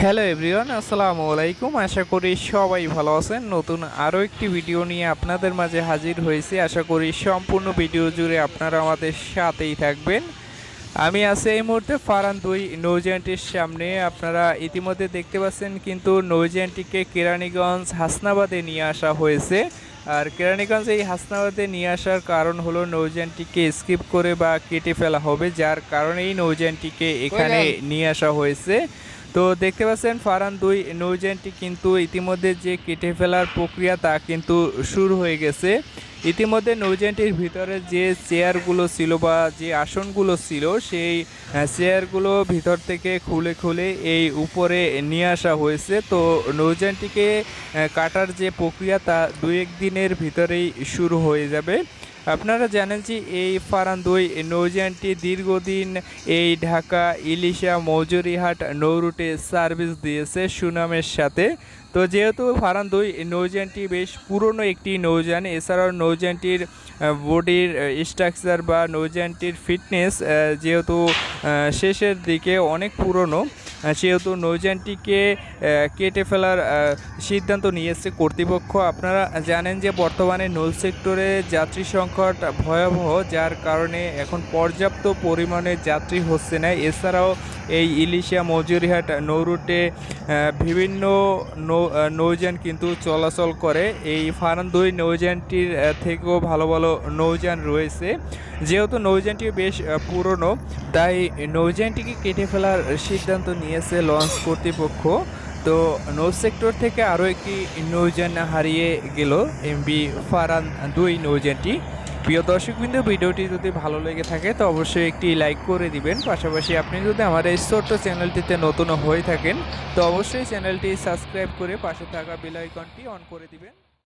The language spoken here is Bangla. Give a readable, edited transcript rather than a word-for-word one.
হ্যালো এভরিওয়ান, আসসালামু আলাইকুম। আশা করি সবাই ভালো আছেন। নতুন আরও একটি ভিডিও নিয়ে আপনাদের মাঝে হাজির হয়েছি। আশা করি সম্পূর্ণ ভিডিও জুড়ে আপনারা আমাদের সাথেই থাকবেন। আমি আছি এই মুহূর্তে ফারান 2 নৌজানটির সামনে। আপনারা ইতিমধ্যে দেখতে পাচ্ছেন কিন্তু নৌজানটিকে কেরানীগঞ্জ হাসনাবাদে নিয়ে আসা হয়েছে। আর কেরানীগঞ্জ এই হাসনাবাদে নিয়ে আসার কারণ হলো নৌজানটিকে স্কিপ করে বা কেটে ফেলা হবে, যার কারণে এই নৌজানটিকে এখানে নিয়ে আসা হয়েছে। তো দেখতে পাচ্ছেন ফারান 2 নৌযানটি কিন্তু ইতিমধ্যে যে কেটে ফেলার প্রক্রিয়া তা কিন্তু শুরু হয়ে গেছে। ইতিমধ্যে নৌযানটির ভিতরে যে চেয়ারগুলো ছিল বা যে আসনগুলো ছিল সেই চেয়ারগুলো ভিতর থেকে খুলে খুলে এই উপরে নিয়ে আসা হয়েছে। তো নৌযানটিকে কাটার যে প্রক্রিয়া তা 2-1 দিনের ভিতরেই শুরু হয়ে যাবে। আপনারা জানেন যে এই ফারান 2 নৌযানটি দীর্ঘদিন এই ঢাকা ইলিশা মৌজুরিহাট নৌরুটে সার্ভিস দিয়েছে সুনামের সাথে। তো যেহেতু ফারান 2 নৌযানটি বেশ পুরনো একটি নৌযান, এছাড়াও নৌযানটির বডির স্ট্রাকচার বা নৌযানটির ফিটনেস যেহেতু শেষের দিকে অনেক পুরনো, সেহেতু নৌযানটিকে কেটে ফেলার সিদ্ধান্ত নিয়েছে কর্তৃপক্ষ। আপনারা জানেন যে বর্তমানে নৌ সেক্টরে যাত্রী সংকট ভয়াবহ, যার কারণে এখন পর্যাপ্ত পরিমাণে যাত্রী হচ্ছে না। এছাড়াও এই ইলিশা মৌজুরিহাট নৌরুটে বিভিন্ন নৌযান কিন্তু চলাচল করে। এই ফারান 2 নৌযানটির থেকেও ভালো ভালো নৌযান রয়েছে। যেহেতু নৌযানটি বেশ পুরনো, তাই নৌযানটিকে কেটে ফেলার সিদ্ধান্ত নিয়েছে লঞ্চ কর্তৃপক্ষ। তো নৌ সেক্টর থেকে আরও একটি নৌযান হারিয়ে গেল এমভি ফারান 2 নৌযানটি। প্রিয় দর্শকবৃন্দ, ভিডিওটি যদি ভালো লেগে থাকে তো অবশ্যই একটি লাইক করে দিবেন। পাশাপাশি আপনি যদি আমার এই ছোট্ট চ্যানেলটিতে নতুন হয়ে থাকেন তো অবশ্যই চ্যানেলটি সাবস্ক্রাইব করে পাশে থাকা বেল আইকনটি অন করে দিবেন।